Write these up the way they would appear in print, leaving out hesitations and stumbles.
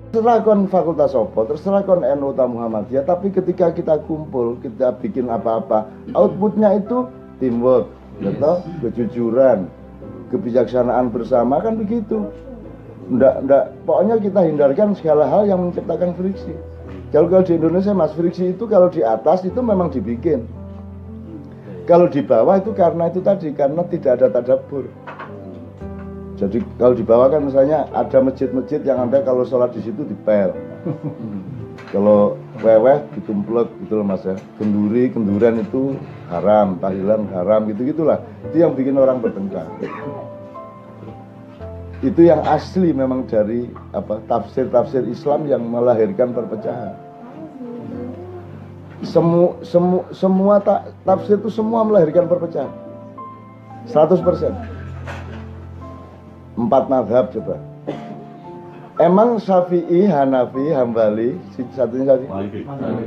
terserah kon fakultas apa, terserah kon NU atau Muhammadiyah, tapi ketika kita kumpul, kita bikin apa-apa, outputnya itu teamwork, gitu, kejujuran, kebijaksanaan bersama, kan begitu. Nggak, pokoknya kita hindarkan segala hal yang menciptakan friksi. Kalau di Indonesia, Mas, friksi itu kalau di atas itu memang dibikin. Kalau di bawah itu karena itu tadi, karena tidak ada tadabbur. Jadi kalau di bawah kan misalnya ada masjid-masjid yang ada kalau sholat di situ dipel. Kalau weweh ditumplek gitu loh Mas ya. Kenduran itu haram, tahlilan haram gitu-gitulah. Itu yang bikin orang bertengkar. Itu yang asli memang dari tafsir-tafsir Islam yang melahirkan perpecahan. Semua tafsir itu semua melahirkan perpecahan. 100%. 4 mazhab coba. Emang Syafi'i, Hanafi, Hambali, satunya tadi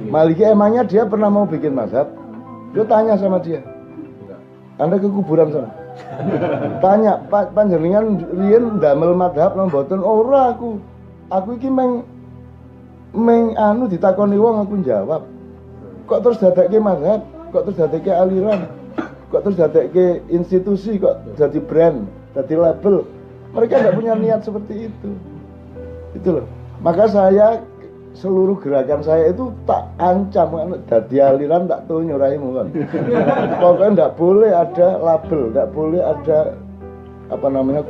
Maliki, emangnya dia pernah mau bikin mazhab? Dia tanya sama dia. Anda ke kuburan sana. Tanya, panjenengan riyen ndamel mazhab nang mboten? Ora aku. Aku iki meng anu ditakoni wong aku jawab. Kok terus dadekke mazhab? Kok terus dadekke aliran? Kok terus dadekke institusi? Kok jadi brand, jadi label? Mereka nggak punya niat seperti itu loh. Maka saya, seluruh gerakan saya itu tak ancam, dadi aliran tak tahu nyuraimu kan. Pokoknya nggak boleh ada label, nggak boleh ada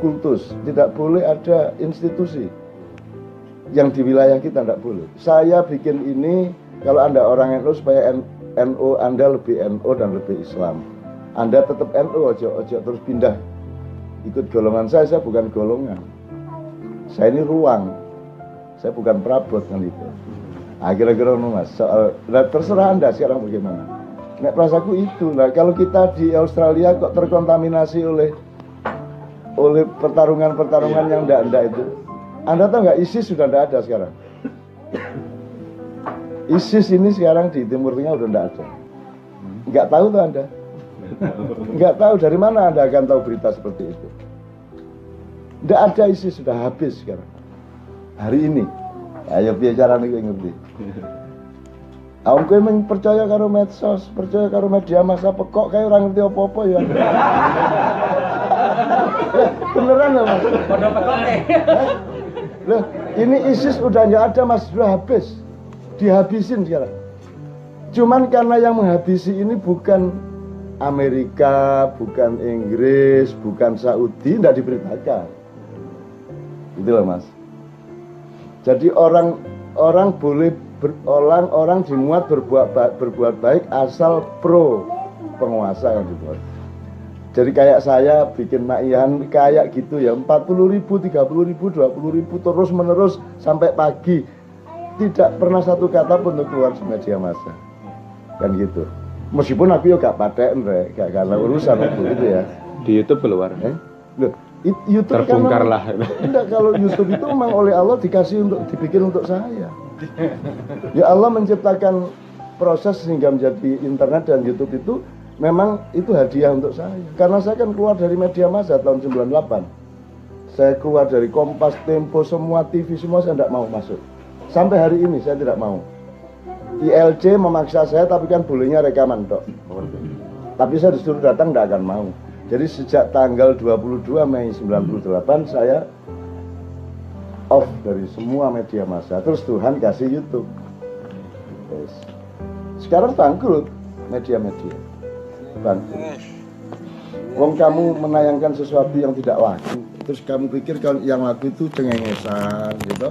kultus, tidak boleh ada institusi yang di wilayah kita, nggak boleh. Saya bikin ini, kalau Anda orang NU supaya NU Anda lebih NU dan lebih Islam. Anda tetap NU, ojo terus pindah ikut golongan saya bukan golongan. Saya ini ruang. Saya bukan perabot kan itu. Kira-kira Mas, soal terserah Anda sekarang bagaimana. Nek perasaku itu. Nah, kalau kita di Australia kok terkontaminasi oleh pertarungan yang ndak itu. Anda tahu nggak ISIS sudah ndak ada sekarang. ISIS ini sekarang di Timur Tengah udah ndak ada. Nggak tahu tuh Anda. Nggak tahu dari mana Anda akan tahu berita seperti itu. Nggak ada ISIS, sudah habis sekarang. Hari ini. Ayo bicara nih ngerti. Aku emang percaya karo medsos, percaya karo media massa pekok kayak orang ngerti apa-apa ya. Beneran ya Mas? Pada pekok Loh, ini ISIS udah nggak ada Mas, sudah habis. Dihabisin sekarang. Cuman karena yang menghabisi ini bukan Amerika, bukan Inggris, bukan Saudi, tidak diberitakan. Gitu loh Mas. Jadi orang boleh orang dimuat berbuat baik asal pro penguasa yang dibuat. Jadi kayak saya bikin ma'ian kayak gitu ya, 40.000, 30.000, 20.000 terus menerus sampai pagi. Tidak pernah satu kata pun untuk keluar di media massa. Kan gitu. Meskipun aku gak paten gak karena urusan itu gitu ya. Di YouTube keluar. Loh, YouTube terbongkar lah. Enggak, kalau YouTube itu memang oleh Allah dibikin untuk saya. Ya Allah menciptakan proses sehingga menjadi internet dan YouTube itu memang itu hadiah untuk saya. Karena saya kan keluar dari media massa tahun 98. Saya keluar dari Kompas, Tempo, semua TV, semua saya tidak mau masuk. Sampai hari ini saya tidak mau. ILC memaksa saya, tapi kan bolehnya rekaman tok. Tapi saya disuruh datang tidak akan mau. Jadi sejak tanggal 22 Mei 98 saya off dari semua media massa. Terus Tuhan kasih YouTube. Yes. Sekarang bangkrut media-media. Bangkrut. Wong kamu menayangkan sesuatu yang tidak laku, terus kamu pikir kalau yang laku itu cengengesan gitu.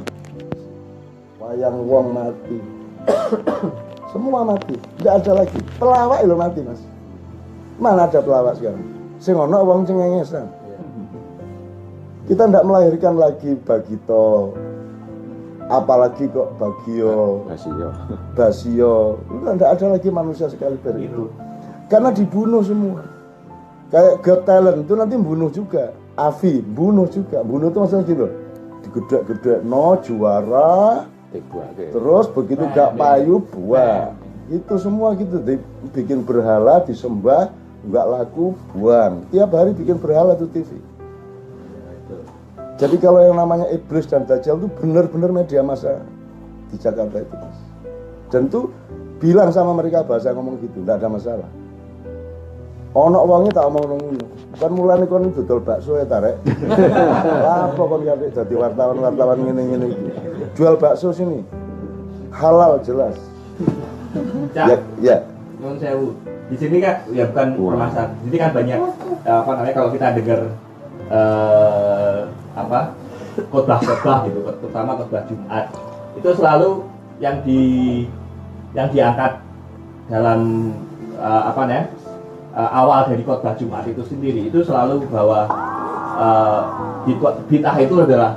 Wayang wong mati. Semua mati, tidak ada lagi. Pelawak itu mati Mas. Mana ada pelawak sekarang? Sing ono wong cengengesan. Kita tidak melahirkan lagi Bagito, apalagi kok Bagio, Basio. Tidak ada lagi manusia sekaliber itu. Karena dibunuh semua. Kayak Got Talent itu nanti bunuh juga. Avi bunuh juga. Bunuh itu maksudnya gitu. Digedek-gedek no juara. Terus begitu gak payu buang. Itu semua gitu. Bikin berhala disembah, nggak laku buang. Tiap hari bikin berhala tuh TV. Jadi kalau yang namanya iblis dan dajjal itu benar-benar media massa di Jakarta itu, Mas. Dan itu bilang sama mereka bahasa ngomong gitu, enggak ada masalah. Ono wonge tak omong ngono. Kan mulane kon dodol bakso ya ta, Rek. Apa kon kate dadi wartawan ngene-ngene iki. Jual bakso sini. Halal jelas. Cak, Ya. Nyuwun sewu. Di sini kan ya bukan permasalahan. Di sini kan banyak apa namanya kalau kita dengar khotbah gitu, terutama khotbah Jumat. Itu selalu yang diangkat dalam awal dari khotbah Jumat itu sendiri itu selalu bahwa bid'ah itu adalah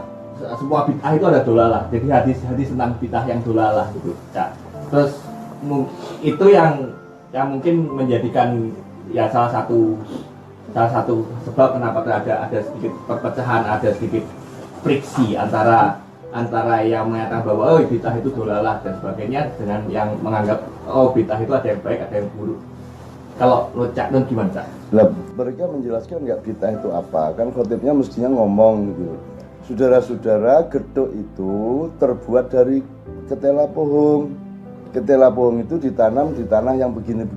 semua bid'ah itu ada dolalah. Jadi hadis tentang bid'ah yang dolalah gitu. Ya. Terus itu yang mungkin menjadikan ya salah satu sebab kenapa ada sedikit perpecahan, ada sedikit friksi antara yang mengatakan bahwa bid'ah itu dolalah dan sebagainya dengan yang menganggap bid'ah itu ada yang baik, ada yang buruk. Kalau lo Cak Nun gimana Cak? Nah, mereka menjelaskan nggak bid'ah itu apa, kan khotibnya mestinya ngomong gitu. Saudara-saudara, gedok itu terbuat dari ketela pohon. Ketela pohon itu ditanam di tanah yang begini.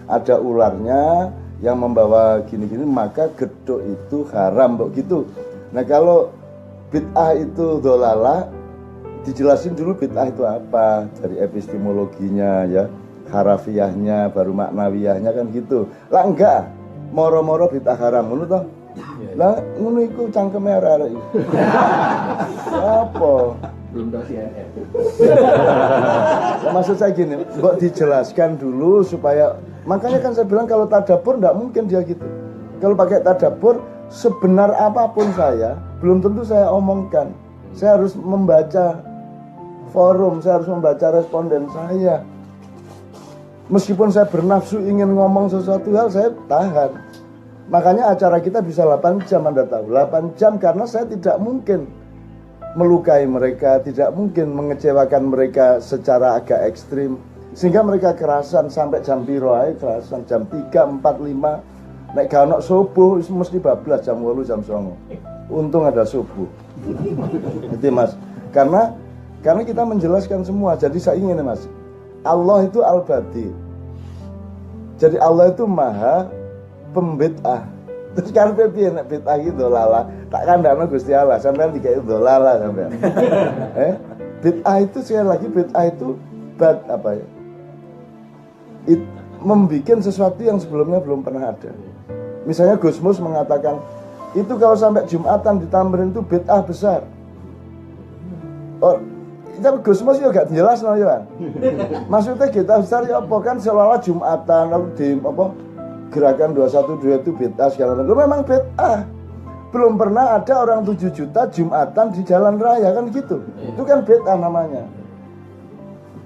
Ada ularnya yang membawa gini-gini, maka gedok itu haram begitu. Nah kalau bid'ah itu dolalah, dijelasin dulu bid'ah itu apa dari epistemologinya ya, harafiahnya, baru maknawiyahnya kan gitu. Lah enggak, moro-moro bid'ah haram ngono toh. Lah ngono iku cangkeme arek-arek iki. Apa? Belum tahu CNN. Maksud saya gini, mbok dijelaskan dulu supaya, makanya kan saya bilang kalau tadabbur enggak mungkin dia gitu. Kalau pakai tadabbur, sebenar apapun saya, belum tentu saya omongkan. Saya harus membaca forum, saya harus membaca responden saya. Meskipun saya bernafsu ingin ngomong sesuatu hal, saya tahan. Makanya acara kita bisa 8 jam, Anda tahu. 8 jam karena saya tidak mungkin melukai mereka, tidak mungkin mengecewakan mereka secara agak ekstrim. Sehingga mereka kerasan sampai jam piro ae kerasan, jam 3, 4, 5. Nek gak ono subuh mesti bablas jam 8, jam 9. Untung ada subuh. Itu Mas. Karena kita menjelaskan semua. Jadi saya ingin Mas, Allah itu al-badi. Jadi Allah itu maha pembid'ah. Terus kan piye nek bid'ah iki dolala, tak kandhane Gusti Allah, sampean dikai dolala sampean. Bid'ah itu sekali lagi bid'ah itu membikin sesuatu yang sebelumnya belum pernah ada. Misalnya Gus Mus mengatakan itu kalau sampai Jumatan ditambahin itu bid'ah besar. Oh, tapi Gus Mus juga gak jelas no ya. Maksudnya kita besar ya apa kan seolah-olah Jumatan lalu di apa gerakan 212 itu bid'ah segala macam. Memang bid'ah. Belum pernah ada orang 7 juta Jumatan di jalan raya kan gitu. Itu kan bid'ah namanya.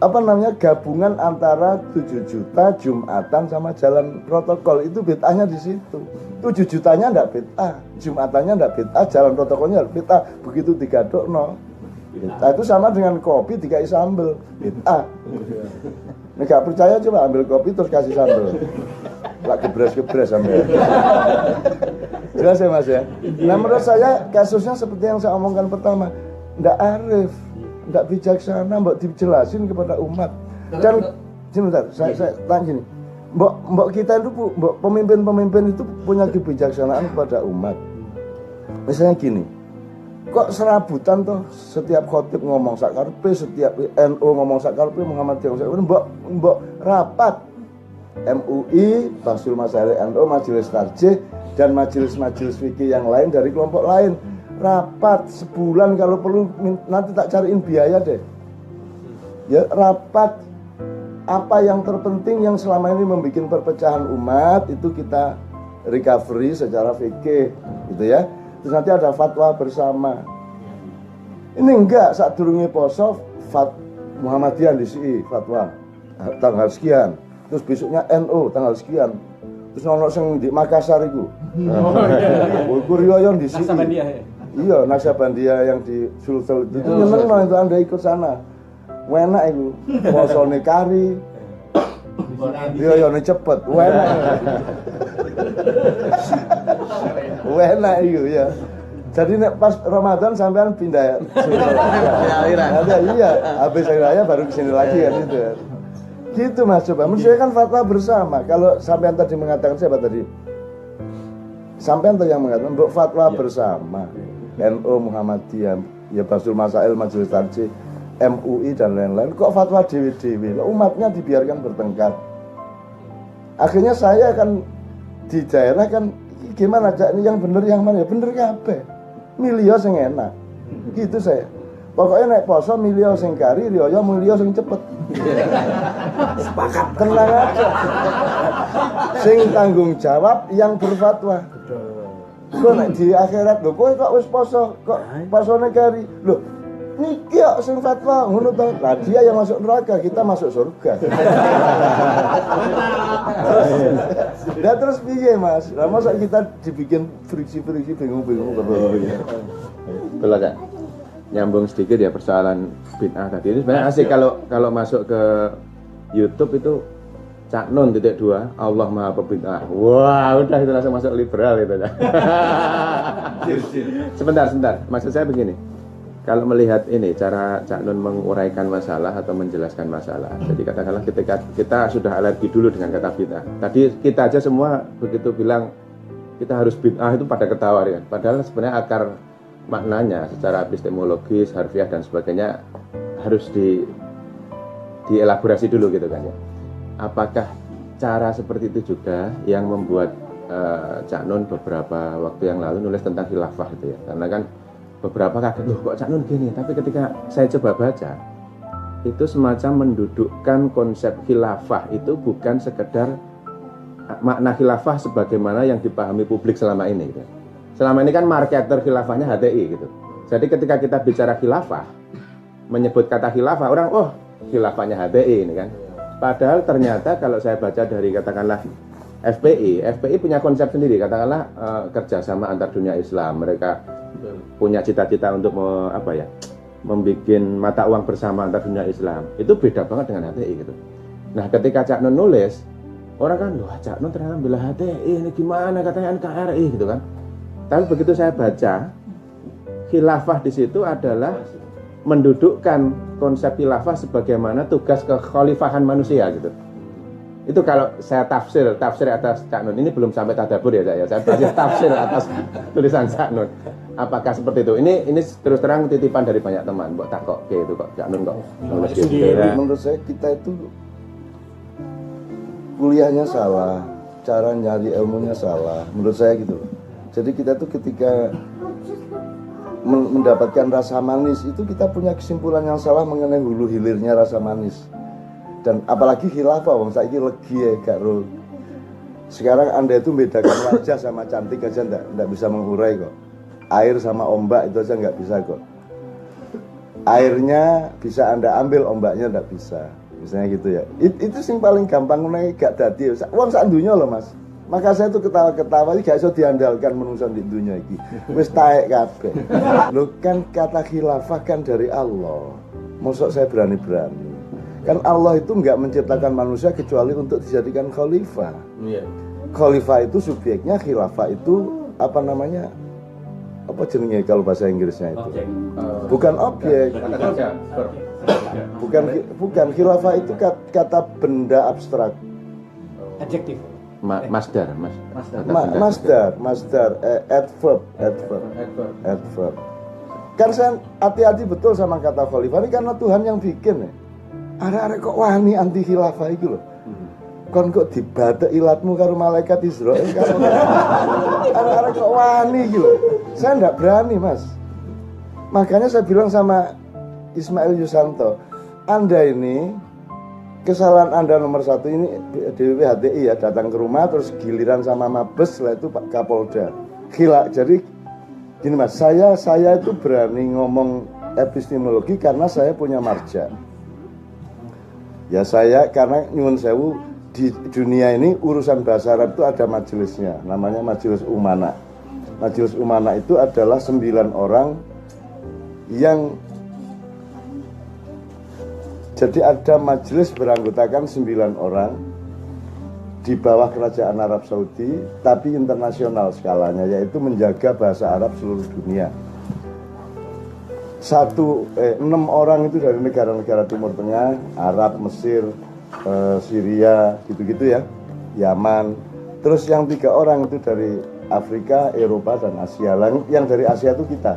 Apa namanya, gabungan antara 7 juta Jumatan sama jalan protokol, itu bid'ahnya di situ. 7 jutanya enggak bid'ah, Jumatannya enggak bid'ah, jalan protokolnya bid'ah. Begitu digadokno. Bid'ah itu sama dengan kopi dikai sambel, bid'ah. Nek gak percaya coba ambil kopi terus kasih sambel. Lah gebres-gebres sampai. Jelas ya Mas ya. Nah menurut saya kasusnya seperti yang saya omongkan pertama, ndak arif, ndak bijaksana, mbok dijelasin kepada umat. Dan sebentar, saya tanya gini, mbok kita itu, mbok pemimpin-pemimpin itu punya kebijaksanaan kepada umat. Misalnya gini, kok serabutan toh setiap khotib ngomong sakarpe, setiap NU ngomong sakarpe, Muhammadiyah ngomong sakarpe, mbok rapat MUI, Basul Masail NU, Majelis Tarjih dan majelis-majelis fikih yang lain dari kelompok lain rapat sebulan kalau perlu, nanti tak cariin biaya deh ya, rapat apa yang terpenting yang selama ini membuat perpecahan umat itu kita recovery secara fikih gitu ya. Terus nanti ada fatwa bersama. Ini enggak, saat durungi poso Muhammadiyah di sini fatwa tanggal sekian, terus besoknya NU tanggal sekian, terus ono sing di Makassar iku. Kuriyoyon di sini. Iya, Naksabandia yang di Sulsel itu nyenengno itu Anda ikut sana. Enak iku. Posone kari. Riyoyone cepet, enak. Enak iku ya. Jadi nek pas Ramadan sampean pindah aliran. iya, habis hari raya baru kesini lagi kan gitu. Gitu Mas, coba. Menurut saya kan fatwa bersama. Kalau sampean tadi mengatakan siapa tadi? Sampean tadi yang mengatakan untuk fatwa bersama. NU, Muhammadiyah, ya Basul Masail, Majelis Tarjih, MUI dan lain-lain. Kok fatwa dewi-dewi? Umatnya dibiarkan bertengkar. Akhirnya saya kan di daerah kan gimana Cak, ini yang bener yang mana? Ya bener kabeh. Milih sing enak. Gitu saya. Pokoknya naik poso milih sing kari, riyo milih sing cepet. Sepakat, tenang aja. Sing tanggung jawab yang berfatwa. Kok nek di akhirat lho kowe kok wis poso, kok posone kari. Lho, niki kok sing fatwa ngono to. Lah dia yang masuk neraka, kita masuk surga. Lah terus piye Mas? Lah masa kita dibikin friksi-friksi bingung-bingung terus. Betul Cak. Nyambung sedikit ya persoalan bid'ah tadi. Itu sebenarnya asik kalau masuk ke YouTube itu Cak Nun .2 Allah Maha Pembid'ah. Wah, udah itu langsung masuk liberal itu. Sebentar. Maksud saya begini. Kalau melihat ini cara Cak Nun menguraikan masalah atau menjelaskan masalah. Jadi katakanlah ketika kita sudah alergi dulu dengan kata bid'ah. Tadi kita aja semua begitu bilang kita harus bid'ah itu pada ketawa ya. Padahal sebenarnya akar maknanya secara epistemologis, harfiah dan sebagainya harus dielaborasi dulu gitu kan ya. Apakah cara seperti itu juga yang membuat Cak Nun beberapa waktu yang lalu nulis tentang khilafah itu ya? Karena kan beberapa kaget, loh kok Cak Nun gini? Tapi ketika saya coba baca, itu semacam mendudukkan konsep khilafah itu bukan sekedar makna khilafah sebagaimana yang dipahami publik selama ini gitu. Selama ini kan marketer khilafahnya HTI gitu. Jadi ketika kita bicara khilafah, menyebut kata khilafah, orang khilafahnya HTI ini kan. Padahal ternyata kalau saya baca dari katakanlah FPI punya konsep sendiri, katakanlah kerjasama antar dunia Islam. Mereka punya cita-cita untuk membuat mata uang bersama antar dunia Islam. Itu beda banget dengan HTI gitu. Nah ketika Cak Nun nulis, orang kan, loh Cak Nun ternyata bela HTI, ini gimana katanya NKRI gitu kan. Tapi begitu saya baca, khilafah di situ adalah mendudukkan konsep khilafah sebagaimana tugas kekhalifahan manusia gitu. Itu kalau saya tafsir atas Cak Nun. Ini belum sampai tadabbur ya Cak ya. Saya baca tafsir atas tulisan Cak Nun. Apakah seperti itu? Ini terus terang titipan dari banyak teman. Mbok takok itu kok Cak Nun kok nulis gitu. Menurut saya kita itu kuliahnya salah, cara nyari ilmunya salah. Menurut saya gitu loh. Jadi kita tuh ketika mendapatkan rasa manis itu kita punya kesimpulan yang salah mengenai hulu hilirnya rasa manis. Dan apalagi khilafah, wong saiki legi ya gak ro. Sekarang Anda itu bedakan wajah sama cantik aja enggak bisa mengurai kok. Air sama ombak itu aja enggak bisa kok. Airnya bisa Anda ambil, ombaknya enggak bisa. Misalnya gitu ya. Itu sing paling gampang nek gak dadi. Wong sak dunya loh Mas. Maka saya tuh ketawa-ketawa ini gak iso diandalkan manusia di dunia ini. Wis taek kabeh. Lho kan kata khilafah kan dari Allah. Mosok saya berani-berani. Kan Allah itu enggak menciptakan manusia kecuali untuk dijadikan khalifah. Iya. Khalifah itu subjeknya, khilafah itu apa namanya? Apa jenenge kalau bahasa Inggrisnya itu? Bukan objek. Bukan khilafah itu kata benda abstrak. Adjektif. Masdar. Adverb. Kan saya hati-hati betul sama kata khalifah ini karena Tuhan yang bikin ya. Ada kok wani anti khilafah itu loh. Kon kok dibadek ilatmu karo malaikat Israel kan. Ada kok wani gitu. Saya enggak berani, Mas. Makanya saya bilang sama Ismail Yusanto, Anda ini kesalahan Anda nomor satu ini DWP HTI ya, datang ke rumah terus giliran sama Mabes, setelah itu Pak Kapolda. Gila, jadi gini Mas, saya itu berani ngomong epistemologi karena saya punya marja. Ya saya karena nyuwun sewu di dunia ini urusan bahasa Arab itu ada majelisnya, namanya Majelis Umana. Majelis Umana itu adalah 9 orang yang jadi ada majelis beranggotakan 9 orang di bawah kerajaan Arab Saudi, tapi internasional skalanya, yaitu menjaga bahasa Arab seluruh dunia. 6 orang itu dari negara-negara Timur Tengah, Arab, Mesir, Syria, gitu-gitu ya, Yaman. Terus yang 3 orang itu dari Afrika, Eropa, dan Asia. Yang dari Asia itu kita.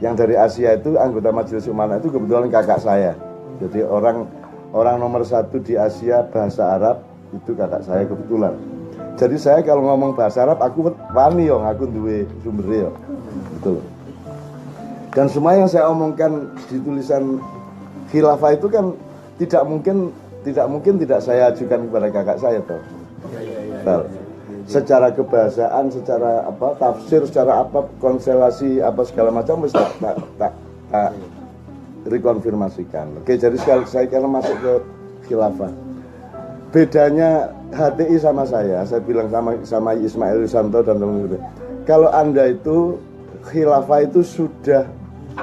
Yang dari Asia itu anggota Majelis Umana itu kebetulan kakak saya. Jadi orang nomor 1 di Asia bahasa Arab itu kakak saya kebetulan. Jadi saya kalau ngomong bahasa Arab aku wani yo, aku duwe sumber yo. Betul. Dan semua yang saya omongkan di tulisan khilafah itu kan tidak mungkin tidak saya ajukan kepada kakak saya toh. Secara kebahasaan, secara apa tafsir, secara apa konstelasi apa segala macam mesti tak rekonfirmasikan. Oke, jadi saya kira masuk ke khilafah. Bedanya HTI sama saya bilang sama Ismail Yusanto dan teman-teman. Kalau Anda itu khilafah itu sudah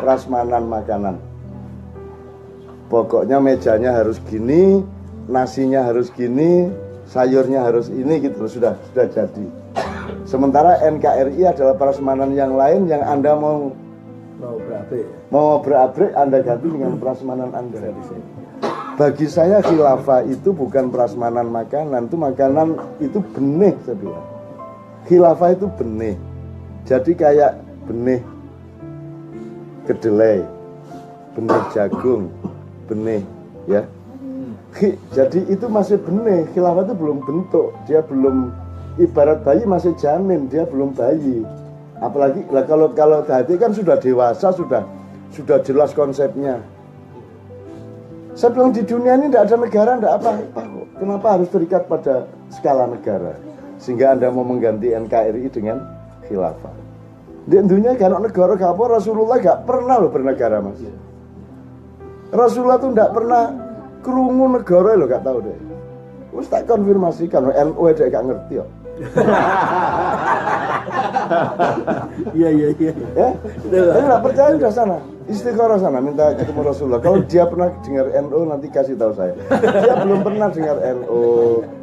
prasmanan makanan. Pokoknya mejanya harus gini, nasinya harus gini, sayurnya harus ini gitu, sudah jadi. Sementara NKRI adalah prasmanan yang lain yang Anda mau berabrik Anda ganti dengan prasmanan Anda. Bagi saya khilafah itu bukan prasmanan makanan, itu makanan itu benih saya bilang. Khilafah itu benih. Jadi kayak benih kedelai, benih jagung, benih ya. Jadi itu masih benih, khilafah itu belum bentuk, dia belum, ibarat bayi masih janin, dia belum bayi. Apalagi lah kalau hati kan sudah dewasa, sudah jelas konsepnya. Saya bilang di dunia ini tidak ada negara, tidak apa-apa kok. Kenapa harus terikat pada skala negara? Sehingga Anda mau mengganti NKRI dengan khilafah. Di dunia kalau negara kapal, Rasulullah gak pernah loh bernegara mas. Rasulullah tuh gak pernah kerungu negara loh, gak tahu deh. Terus tak konfirmasikan, NU aja gak ngerti kok. Iya. Ya, tapi gak percaya udah sana, istikharah sana, minta ketemu Rasulullah. Kalau dia pernah dengar NU nanti kasih tahu saya. Dia belum pernah dengar NU,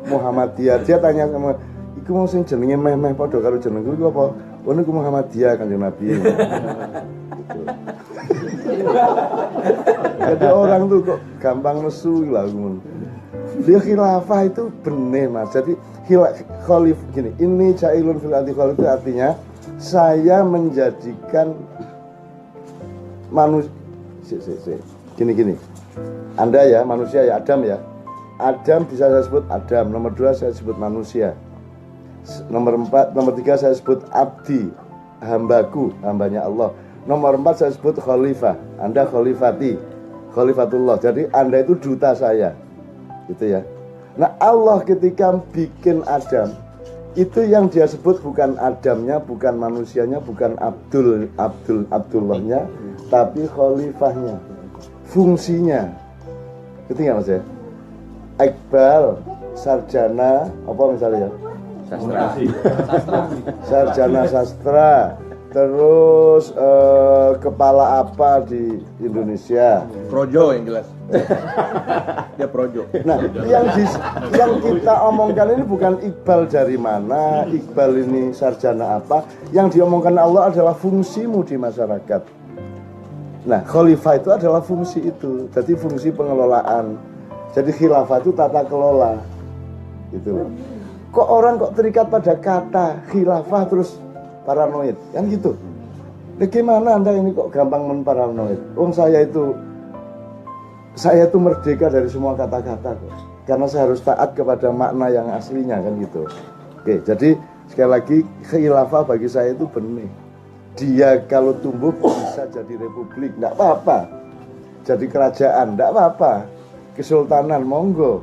Muhammadiyah. Dia tanya sama, iku mau sing jenenge meh-meh padha karo jenengku iku apa? Oh niku Muhammadiyah Kanjeng Nabi. Gitu. Jadi orang tuh kok gampang nesu lah ngono. Dia khilafah itu benih mas. Jadi khalif gini, ini jailun fil ardi khalif itu artinya saya menjadikan manusia gini. Anda ya manusia ya, Adam ya. Adam bisa saya sebut Adam, nomor 2 saya sebut manusia. Nomor 3 saya sebut abdi, hambaku, hambanya Allah. Nomor 4 saya sebut khalifah, Anda khalifati, khalifatullah. Jadi Anda itu duta saya, gitu ya. Nah Allah ketika bikin Adam, itu yang dia sebut bukan Adamnya, bukan manusianya, bukan Abdullahnya, tapi khalifahnya, fungsinya. Itu nggak mas ya? Iqbal, sarjana, apa misalnya ya? Sarjana sastra, terus kepala apa di Indonesia? Projo yang jelas. Dia projo. Nah, yang kita omongkan ini bukan Iqbal dari mana, Iqbal ini sarjana apa. Yang diomongkan Allah adalah fungsimu di masyarakat. Nah, khalifah itu adalah fungsi itu. Jadi fungsi pengelolaan. Jadi khilafah itu tata kelola. Gitu loh. Kok orang kok terikat pada kata khilafah terus paranoid, kan gitu. Bagaimana Anda ini kok gampang menparanoid? saya itu merdeka dari semua kata-kata kok. Karena saya harus taat kepada makna yang aslinya kan gitu. Oke, jadi sekali lagi khilafah bagi saya itu benih. Dia kalau tumbuh bisa jadi republik, enggak apa-apa. Jadi kerajaan, enggak apa-apa. Kesultanan, monggo.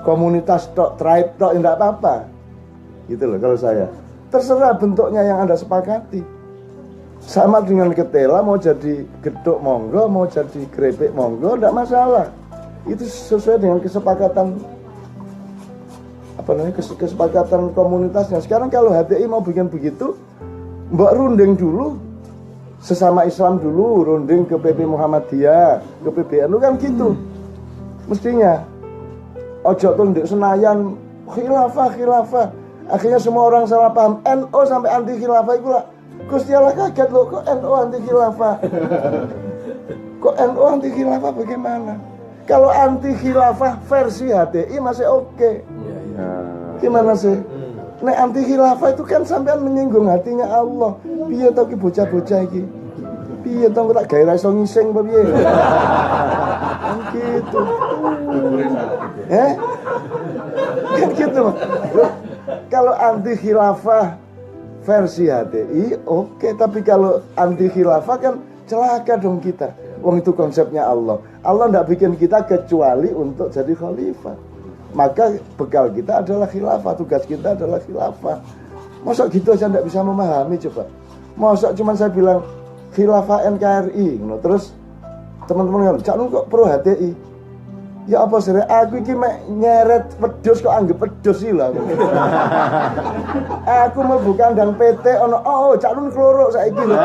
Komunitas tok, tribe tok, enggak apa-apa. Gitu loh kalau saya. Terserah bentuknya yang Anda sepakati. Sama dengan ketela, mau jadi gedok monggo, mau jadi keripik monggo, enggak masalah. Itu sesuai dengan kesepakatan kesepakatan komunitasnya. Sekarang kalau HTI mau bikin begitu, mbak runding dulu sesama Islam dulu, runding ke PP Muhammadiyah, ke PBNU kan gitu. Mestinya ojo tuh di Senayan khilafah. Akhirnya semua orang salah paham. NO sampai anti khilafah itu lah. Gusti Allah kaget loh, kok NO anti khilafah? Kok NO anti khilafah bagaimana? Kalau anti khilafah versi HTI masih oke. Gimana sih? Nek anti khilafah itu kan sampean menyinggung hatinya Allah. Piye to ki bocah-bocah iki? Piye to tak gawe iso ngising apa piye? Kan gitu. Kan gitu. Kalau anti khilafah versi HTI oke, tapi kalau anti khilafah kan celaka dong kita. Wong itu konsepnya Allah. Allah tidak bikin kita kecuali untuk jadi khalifah. Maka bekal kita adalah khilafah, tugas kita adalah khilafah. Masa gitu aja tidak bisa memahami coba. Masa cuma saya bilang khilafah NKRI, terus teman-teman ngomong, "Cak Nun kok pro HTI?" Ya apa sih? Aku iki mek nyeret pedus kok anggap pedus sih lah. Aku mau bukan kandang PT ono Cak Nun kloro saiki lho.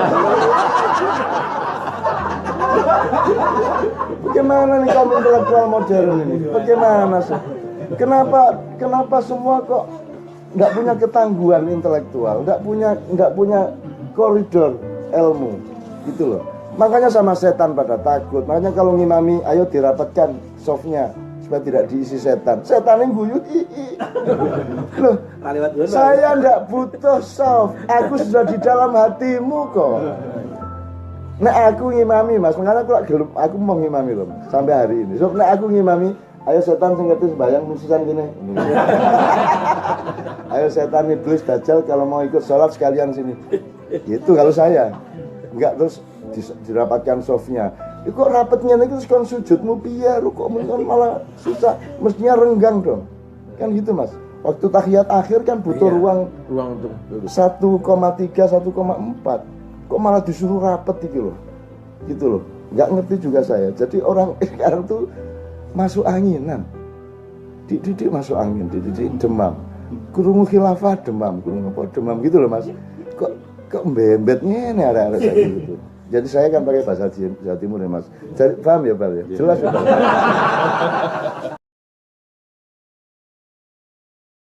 Bagaimana nih kaum intelektual modern ini? Bagaimana sih? Kenapa semua kok nggak punya ketangguhan intelektual, nggak punya koridor ilmu, gitu loh. Makanya sama setan pada takut. Makanya kalau ngimami, ayo dirapatkan softnya supaya tidak diisi setan. Setan yang guyut, loh. Saya nggak butuh soft. Aku sudah di dalam hatimu kok. Nah aku ngimami mas, makanya aku mau ngimami loh sampai hari ini. So, nah aku ngimami, ayo setan sing ngerti sembahyang musisan gini. Ayo setan iblis dajjal kalau mau ikut sholat sekalian sini. Gitu kalau saya. Enggak terus dirapatkan softnya. Kok rapetnya nih terus kon sujudmu piye, kok malah susah. Mestinya renggang dong. Kan gitu mas. Waktu tahiyat akhir kan butuh ruang untuk 1,3 1,4. Kok malah disuruh rapet gitu loh, nggak ngerti juga saya. Jadi orang sekarang tuh masuk anginan, dididik masuk angin, dididik demam, kurungu khilafah demam, kurungu apa demam gitu loh mas. Kok mbembetnya ini ada kayak gitu. Jadi saya kan pakai bahasa Jawa Timur ya mas. Jadi paham ya Bal ya? Jelas ya Bal?